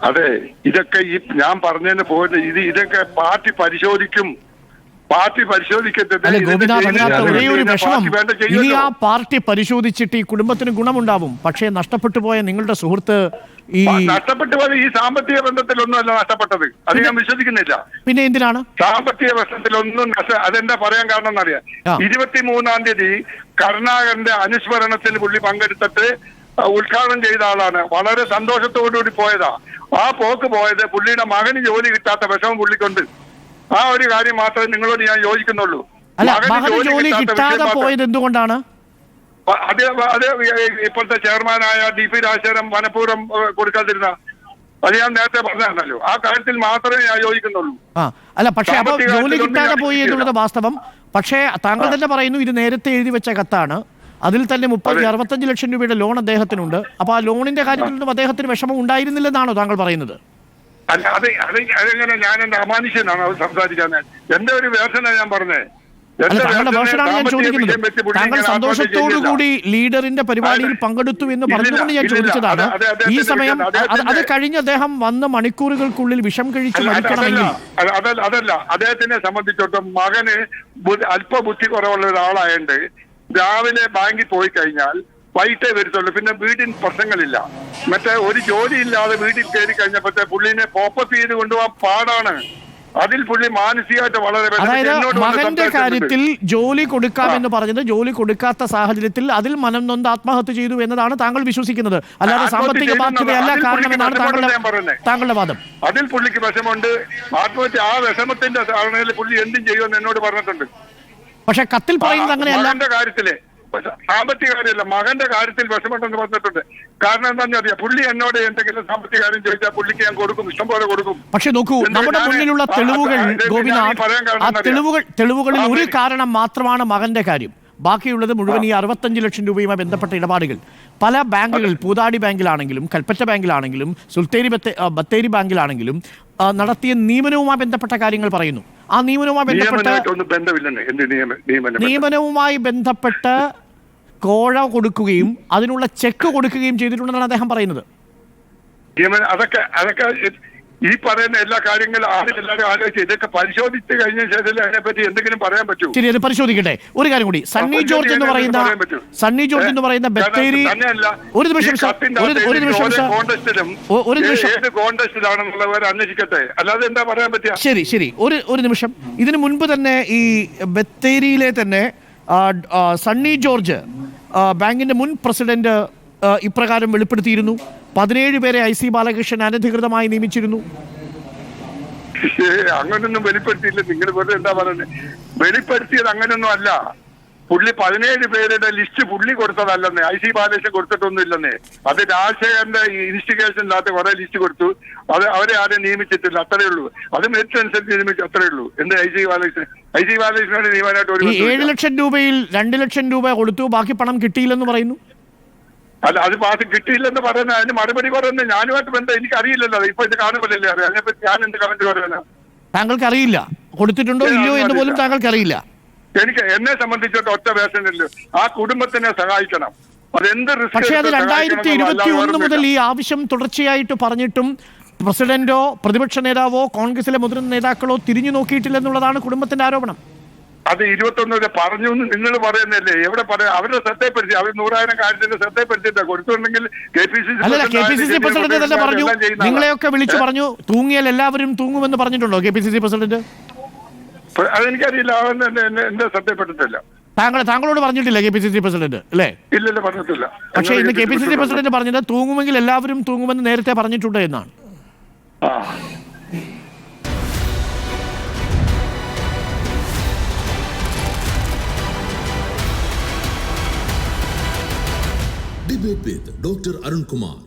അതെ, ഇതൊക്കെ ഈ ഞാൻ പറഞ്ഞതിന് പോയിട്ട് ഇതൊക്കെ പാർട്ടി പരിശോധിക്കും. പാർട്ടി പരിശോധിക്കട്ടെ. ഒരേ ഒരു വിഷമം, ഇനി ആ പാർട്ടി പരിശോധിച്ചിട്ട് ഈ കുടുംബത്തിന് ഗുണമുണ്ടാവും. പക്ഷേ നഷ്ടപ്പെട്ടു പോയ നിങ്ങളുടെ സുഹൃത്ത് നഷ്ടപ്പെട്ടു പോയ ഈ സാമ്പത്തിക ബന്ധത്തിലൊന്നുമല്ല നഷ്ടപ്പെട്ടത്. അത് ഞാൻ വിശ്വസിക്കുന്നില്ല. പിന്നെ എന്തിനാണ് സാമ്പത്തിക ബന്ധത്തിലൊന്നും അതെന്താ പറയാൻ കാരണം എന്നറിയാം. 23-ാം തീയതി കരുണാകരന്റെ അനുസ്മരണത്തിൽ പുള്ളി പങ്കെടുത്തിട്ട് ഉദ്ഘാടനം ചെയ്ത ആളാണ്. വളരെ സന്തോഷത്തോടുകൂടി പോയതാ. ആ പോക്ക് പോയത് പുള്ളിയുടെ മകന് ജോലി കിട്ടാത്ത വിഷമം പുള്ളിക്കുണ്ട്. ആ ഒരു കാര്യം മാത്രമേ നിങ്ങളോട് ഞാൻ യോജിക്കുന്നുള്ളൂ. ജോലി കിട്ടാതെ പോയത് എന്തുകൊണ്ടാണ്? അത് ഇപ്പോഴത്തെ ചെയർമാനായ DP രാജശേഖരൻ മനഃപൂർവ്വം കൊടുക്കാതിരുന്ന അത് ഞാൻ നേരത്തെ പറഞ്ഞാണല്ലോ. ആ കാര്യത്തിൽ മാത്രമേ ഞാൻ യോജിക്കുന്നുള്ളൂ. അല്ല, പക്ഷേ അപ്പൊ ജോലി കിട്ടാതെ പോയി എന്നുള്ളത് വാസ്തവം. പക്ഷേ താങ്കൾ തന്നെ പറയുന്നു ഇത് നേരത്തെ എഴുതി വെച്ച കത്താണ്. അതിൽ തന്നെ 60-65 ലക്ഷം രൂപയുടെ ലോൺ അദ്ദേഹത്തിനുണ്ട്. അപ്പൊ ആ ലോണിന്റെ കാര്യത്തിലൊന്നും അദ്ദേഹത്തിന് വിഷമം ഉണ്ടായിരുന്നില്ലെന്നാണോ താങ്കൾ പറയുന്നത്? അല്ല, അതെങ്ങനെ ഞാൻ എന്റെ അമാനുഷ്യനാണ് അത് സംസാരിക്കാൻ? എന്റെ ഒരു വേർഷനാണ് ഞാൻ പറഞ്ഞത്. താങ്കളുടെ വേർഷനാണ് ഞാൻ ചോദിക്കുന്നത്. താങ്കൾ സന്തോഷത്തോടുകൂടി ലീഡറിന്റെ പരിപാടിയിൽ പങ്കെടുത്തു എന്ന് പറഞ്ഞുകൊണ്ട് ഞാൻ ചോദിച്ചതാണ്. ഈ സമയം അത് കഴിഞ്ഞ് അദ്ദേഹം വന്ന് മണിക്കൂറുകൾക്കുള്ളിൽ വിഷം കഴിച്ച് മരിക്കണമെങ്കിൽ അതല്ല. അദ്ദേഹത്തിനെ സംബന്ധിച്ചിടത്തോളം മകന് അല്പബുദ്ധി കുറവുള്ള ഒരാളായതുകൊണ്ട് രാവിലെ ബാങ്കിൽ പോയി കഴിഞ്ഞാൽ വൈകിട്ടേ വരുത്തുള്ളൂ. പിന്നെ വീട്ടിൽ പ്രശ്നങ്ങളില്ല. മറ്റേ ഒരു ജോലി ഇല്ലാതെ വീട്ടിൽ കയറി കഴിഞ്ഞപ്പോഴത്തെ പുള്ളിനെ പോപ്പപ്പ് ചെയ്ത് കൊണ്ടുപോകാൻ പാടാണ്. അതിൽ പുള്ളി മാനസികമായിട്ട് വളരെ, അതായത് മകന്റെ കാര്യത്തിൽ ജോലി കൊടുക്കാമെന്ന് പറഞ്ഞത് ജോലി കൊടുക്കാത്ത സാഹചര്യത്തിൽ അതിൽ മനം നൊന്ത് ആത്മഹത്യ ചെയ്തു എന്നതാണ് താങ്കൾ വിശ്വസിക്കുന്നത്. അല്ലാതെ സാമ്പത്തിക ബാധ്യതയല്ല കാരണമെന്നാണ് താങ്കളുടെ വാദം. അതിൽ പുള്ളിക്ക് വിഷമുണ്ട്. ആത്മഹത്യ ആ വിഷമത്തിന്റെ ധാരണയിൽ പുള്ളി എന്തും ചെയ്യുമെന്ന് എന്നോട് പറഞ്ഞിട്ടുണ്ട്. പക്ഷെ കത്തിൽ പറയുന്നത് അങ്ങനെയല്ല. മകന്റെ കാര്യത്തില് സാമ്പത്തിക കാര്യമല്ല, മകന്റെ കാര്യത്തിൽ വിഷമുണ്ടെന്ന് പറഞ്ഞിട്ടുണ്ട്. കാരണം എന്താണെന്ന് അറിയാം, പുള്ളി എന്നോട് എന്തെങ്കിലും സാമ്പത്തിക കാര്യം ചോദിച്ചാൽ പുള്ളിക്ക് ഞാൻ കൊടുക്കും, ഇഷ്ടം പോലെ കൊടുക്കും. പക്ഷെ നോക്കൂ, നമ്മുടെ മുന്നിലുള്ള തെളിവുകൾ ഗോപിനാഥ്, ആ തെളിവുകളിൽ ഒരു കാരണം മാത്രമാണ് മകന്റെ കാര്യം. ബാക്കിയുള്ളത് മുഴുവൻ ഈ 65 ലക്ഷം രൂപയുമായി ബന്ധപ്പെട്ട ഇടപാടുകൾ. പല ബാങ്കുകൾ, പൂതാടി ബാങ്കിലാണെങ്കിലും കൽപ്പറ്റ ബാങ്കിലാണെങ്കിലും ബത്തേരി ബാങ്കിലാണെങ്കിലും നടത്തിയ നിയമനവുമായി ബന്ധപ്പെട്ട കാര്യങ്ങൾ പറയുന്നു. ആ നിയമനവുമായി ബന്ധപ്പെട്ട് കോഴ കൊടുക്കുകയും അതിനുള്ള ചെക്ക് കൊടുക്കുകയും ചെയ്തിട്ടുണ്ടെന്നാണ് അദ്ദേഹം പറയുന്നത്. അതൊക്കെ ഈ പറയുന്ന എല്ലാ കാര്യങ്ങളും എല്ലാവരും ആലോചിച്ച് ഇതൊക്കെ പരിശോധിച്ച് കഴിഞ്ഞ ശേഷം അതിനെപ്പറ്റി എന്തെങ്കിലും പറയാൻ പറ്റൂ. ശരി, അത് പരിശോധിക്കട്ടെ. ഒരു കാര്യം കൂടി, സണ്ണി ജോർജ് എന്ന് പറയുന്ന ബത്തേരി, ഒരു നിമിഷം കോൺടസ്റ്റിലാണെന്നുള്ളവർ അന്വേഷിക്കട്ടെ, അല്ലാതെ എന്താ പറയാൻ പറ്റുക? ശരി, ഒരു നിമിഷം. ഇതിനു മുൻപ് തന്നെ ഈ ബത്തേരിയിലെ തന്നെ സണ്ണി ജോർജ് ബാങ്കിന്റെ മുൻ പ്രസിഡന്റ് ഇപ്രകാരം വെളിപ്പെടുത്തിയിരുന്നു. 17 പേരെ IC ബാലകൃഷ്ണൻ അനധികൃതമായി നിയമിച്ചിരുന്നു. അങ്ങനൊന്നും വെളിപ്പെടുത്തിയില്ല. നിങ്ങൾ വെറുതെ എന്താ പറയുന്നത്? വെളിപ്പെടുത്തിയത് അങ്ങനൊന്നും അല്ല. പുള്ളി 17 പേരുടെ ലിസ്റ്റ് പുള്ളി കൊടുത്തതല്ലെന്നേ, IC ബാലകൃഷ്ണൻ കൊടുത്തിട്ടൊന്നും ഇല്ലെന്നേ. അത് രാജശേഖരന്റെ ഇൻവെസ്റ്റിഗേഷനിനകത്ത് കുറെ ലിസ്റ്റ് കൊടുത്തു. അത് അവരെ ആരും നിയമിച്ചിട്ടില്ല, അത്രയേ ഉള്ളൂ. അത് മെറിറ്റ് അനുസരിച്ച് നിയമിച്ചു, അത്രയേ ഉള്ളൂ. എന്ത് IC ബാലകൃഷ്ണനെ നിയമാനായിട്ട് 7 ലക്ഷം രൂപയിൽ 2 ലക്ഷം രൂപ കൊടുത്തു, ബാക്കി പണം കിട്ടിയില്ലെന്ന് പറയുന്നു. അല്ല, അത് പാസ് കിട്ടിയില്ലെന്ന് പറയുന്നത് അതിന് മറുപടി പറയുന്നത് ഞാനുമായിട്ട് ബന്ധം എനിക്കറിയില്ലല്ലോ. ഇപ്പൊ ഇത് കാണുമ്പോഴല്ലേ അറിയാം. അതിനെപ്പറ്റി ഞാൻ എന്ത് കമന്റ് പറയാനാ? താങ്കൾക്ക് അറിയില്ല, കൊടുത്തിട്ടുണ്ടോ ഇല്ലയോ എന്ന് പോലും താങ്കൾക്ക് അറിയില്ല. എന്നെ സംബന്ധിച്ചിട്ട് ഒറ്റ വേഷനില്ലല്ലോ. ആ കുടുംബത്തിനെ സഹായിക്കണം. അതെന്ത് റിസ്ക്. പക്ഷേ അത് 2021 മുതൽ ഈ ആവശ്യം തുടർച്ചയായിട്ട് പറഞ്ഞിട്ടും പ്രസിഡന്റോ പ്രതിപക്ഷ നേതാവോ കോൺഗ്രസിലെ മുതിർന്ന നേതാക്കളോ തിരിഞ്ഞു നോക്കിയിട്ടില്ലെന്നുള്ളതാണ് കുടുംബത്തിന്റെ ആരോപണം. അത് 21 പറഞ്ഞു നിങ്ങൾ പറയുന്നല്ലേ? എവിടെ പറയാം? അവരുടെ ശ്രദ്ധപ്പെടുത്തി, അവർ 100,000 കാര്യത്തിന്റെ ശ്രദ്ധപ്പെടുത്തിയിട്ടാ കൊടുത്തിട്ടുണ്ടെങ്കിൽ KPCC പ്രസിഡന്റ് തന്നെ പറഞ്ഞു, നിങ്ങളെയൊക്കെ വിളിച്ചു പറഞ്ഞു തൂങ്ങിയാൽ എല്ലാവരും തൂങ്ങുമെന്ന് പറഞ്ഞിട്ടുണ്ടോ KPCC പ്രസിഡന്റ്? അതെനിക്കറിയില്ല, എന്റെ ശ്രദ്ധപ്പെട്ടിട്ടില്ല. താങ്കളോട് പറഞ്ഞിട്ടില്ല KPCC പ്രസിഡന്റ് അല്ലേ? ഇല്ലല്ലോ, പറഞ്ഞിട്ടില്ല. പക്ഷേ ഇന്ന് KPCC പ്രസിഡന്റ് പറഞ്ഞത് തൂങ്ങുമെങ്കിൽ എല്ലാവരും തൂങ്ങുമെന്ന് നേരത്തെ പറഞ്ഞിട്ടുണ്ട് എന്നാണ്. Debate with Dr. Arun Kumar.